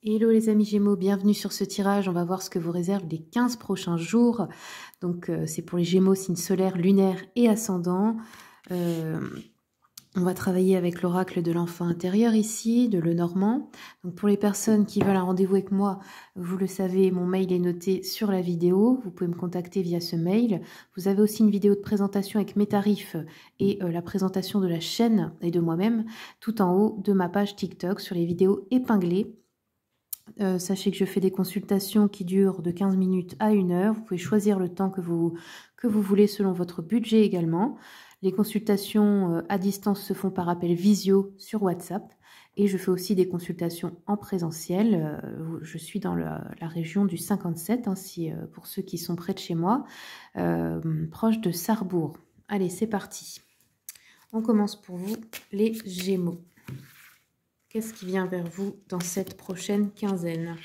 Hello les amis Gémeaux, bienvenue sur ce tirage. On va voir ce que vous réservent les 15 prochains jours. Donc c'est pour les Gémeaux, signe solaire, lunaire et ascendant. On va travailler avec l'oracle de l'enfant intérieur ici, de Lenormand. Donc pour les personnes qui veulent un rendez-vous avec moi, vous le savez, mon mail est noté sur la vidéo. Vous pouvez me contacter via ce mail. Vous avez aussi une vidéo de présentation avec mes tarifs et la présentation de la chaîne et de moi-même, tout en haut de ma page TikTok sur les vidéos épinglées. Sachez que je fais des consultations qui durent de 15 minutes à 1 heure. Vous pouvez choisir le temps que vous voulez selon votre budget également. Les consultations à distance se font par appel visio sur WhatsApp. Et je fais aussi des consultations en présentiel. Je suis dans la région du 57, hein, pour ceux qui sont près de chez moi, proche de Sarrebourg. Allez, c'est parti. On commence pour vous, les Gémeaux. Qu'est-ce qui vient vers vous dans cette prochaine quinzaine?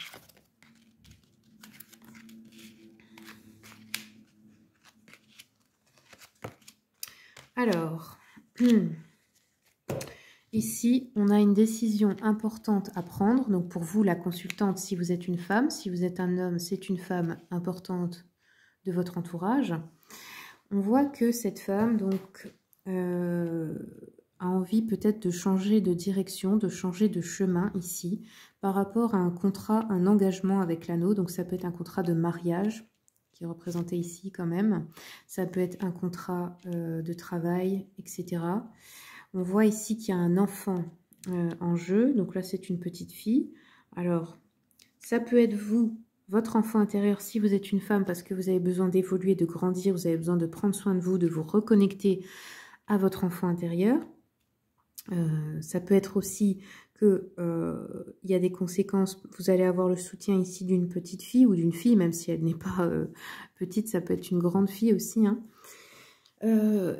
Alors, ici, on a une décision importante à prendre. Donc, pour vous, la consultante, si vous êtes une femme, si vous êtes un homme, c'est une femme importante de votre entourage. On voit que cette femme, donc, a envie peut-être de changer de direction, de changer de chemin ici, par rapport à un contrat, un engagement avec l'anneau. Donc ça peut être un contrat de mariage, qui est représenté ici quand même. Ça peut être un contrat de travail, etc. On voit ici qu'il y a un enfant en jeu. Donc là, c'est une petite fille. Alors, ça peut être vous, votre enfant intérieur, si vous êtes une femme, parce que vous avez besoin d'évoluer, de grandir, vous avez besoin de prendre soin de vous, de vous reconnecter à votre enfant intérieur. Ça peut être aussi que y a des conséquences, vous allez avoir le soutien ici d'une petite fille ou d'une fille, même si elle n'est pas petite, ça peut être une grande fille aussi, hein.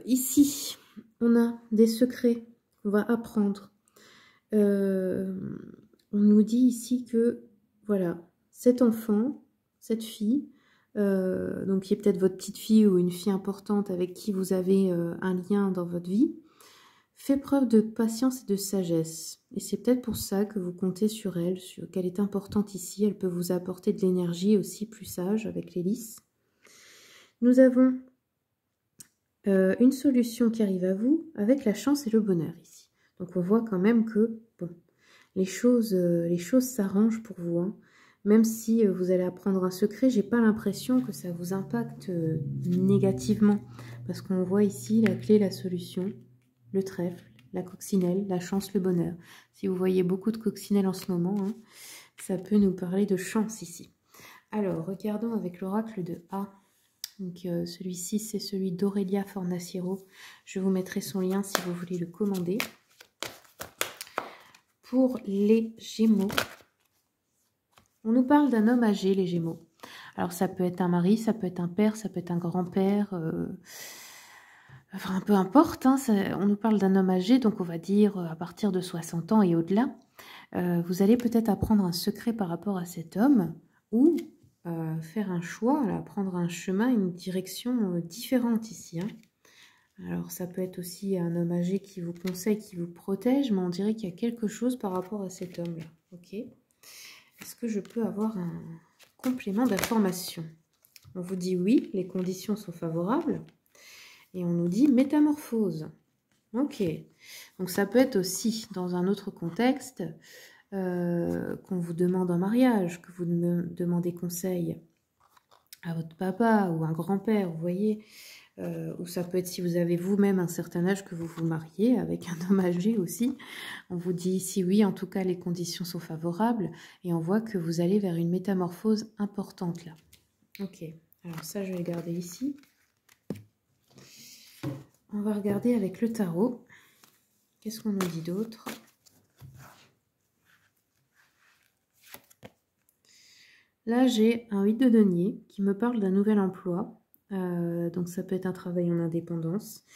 Ici, on a des secrets qu'on va apprendre. On nous dit ici que, voilà, cet enfant, cette fille, donc qui est peut-être votre petite fille ou une fille importante avec qui vous avez un lien dans votre vie, fait preuve de patience et de sagesse. Et c'est peut-être pour ça que vous comptez sur elle, qu'elle est importante ici. Elle peut vous apporter de l'énergie aussi plus sage avec l'hélice. Nous avons une solution qui arrive à vous avec la chance et le bonheur ici. Donc on voit quand même que bon, les choses s'arrangent pour vous, hein. Même si vous allez apprendre un secret, j'ai pas l'impression que ça vous impacte négativement. Parce qu'on voit ici la clé, la solution, le trèfle, la coccinelle, la chance, le bonheur. Si vous voyez beaucoup de coccinelle en ce moment, hein, ça peut nous parler de chance ici. Alors, regardons avec l'oracle de A. Donc, celui-ci, c'est celui d'Aurélia Fornaciero. Je vous mettrai son lien si vous voulez le commander. Pour les Gémeaux, on nous parle d'un homme âgé, les Gémeaux. Alors, ça peut être un mari, ça peut être un père, ça peut être un grand-père... Enfin, peu importe, hein, on nous parle d'un homme âgé, donc on va dire à partir de 60 ans et au-delà. Vous allez peut-être apprendre un secret par rapport à cet homme ou faire un choix, là, prendre un chemin, une direction différente ici, hein. Alors ça peut être aussi un homme âgé qui vous conseille, qui vous protège, mais on dirait qu'il y a quelque chose par rapport à cet homme-là. Ok. Est-ce que je peux avoir un complément d'information? On vous dit oui, les conditions sont favorables. Et on nous dit métamorphose. Ok. Donc ça peut être aussi dans un autre contexte qu'on vous demande en mariage, que vous demandez conseil à votre papa ou un grand-père, vous voyez. Ou ça peut être si vous avez vous-même un certain âge que vous vous mariez avec un homme âgé aussi. On vous dit ici oui, en tout cas les conditions sont favorables et on voit que vous allez vers une métamorphose importante là. Ok. Alors ça je vais le garder ici. On va regarder avec le tarot. Qu'est-ce qu'on nous dit d'autre? Là, j'ai un 8 de denier qui me parle d'un nouvel emploi. Donc, ça peut être un travail en indépendance.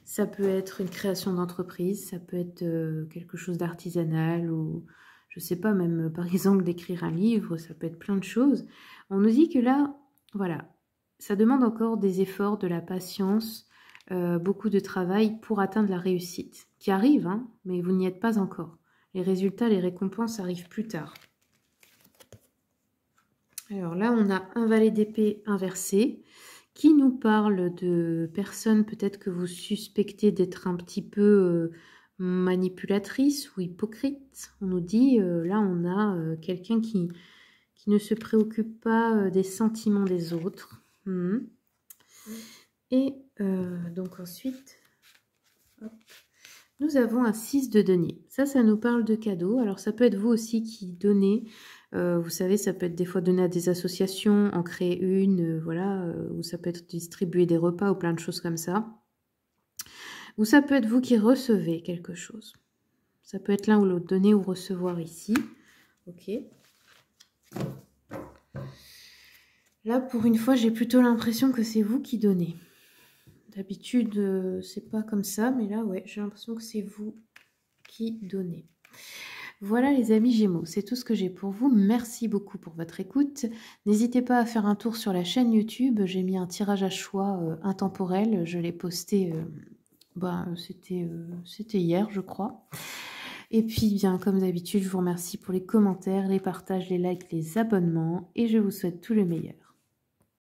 Ça peut être une création d'entreprise. Ça peut être quelque chose d'artisanal ou, je sais pas, même par exemple d'écrire un livre. Ça peut être plein de choses. On nous dit que là, voilà, ça demande encore des efforts, de la patience, beaucoup de travail pour atteindre la réussite, qui arrive, hein, mais vous n'y êtes pas encore. Les résultats, les récompenses arrivent plus tard. Alors là, on a un valet d'épée inversé qui nous parle de personnes peut-être que vous suspectez d'être un petit peu manipulatrice ou hypocrite. On nous dit, là, on a quelqu'un qui ne se préoccupe pas des sentiments des autres. Et donc ensuite, hop, nous avons un 6 de denier. Ça nous parle de cadeaux. Alors ça peut être vous aussi qui donnez. Vous savez, ça peut être des fois donné à des associations, en créer une, voilà, ou ça peut être distribuer des repas ou plein de choses comme ça. Ou ça peut être vous qui recevez quelque chose. Ça peut être l'un ou l'autre, donner ou recevoir ici. Ok. Là, pour une fois, j'ai plutôt l'impression que c'est vous qui donnez. D'habitude, c'est pas comme ça, mais là, ouais, j'ai l'impression que c'est vous qui donnez. Voilà les amis Gémeaux, c'est tout ce que j'ai pour vous. Merci beaucoup pour votre écoute. N'hésitez pas à faire un tour sur la chaîne YouTube. J'ai mis un tirage à choix intemporel. Je l'ai posté, c'était hier, je crois. Et puis, bien, comme d'habitude, je vous remercie pour les commentaires, les partages, les likes, les abonnements. Et je vous souhaite tout le meilleur.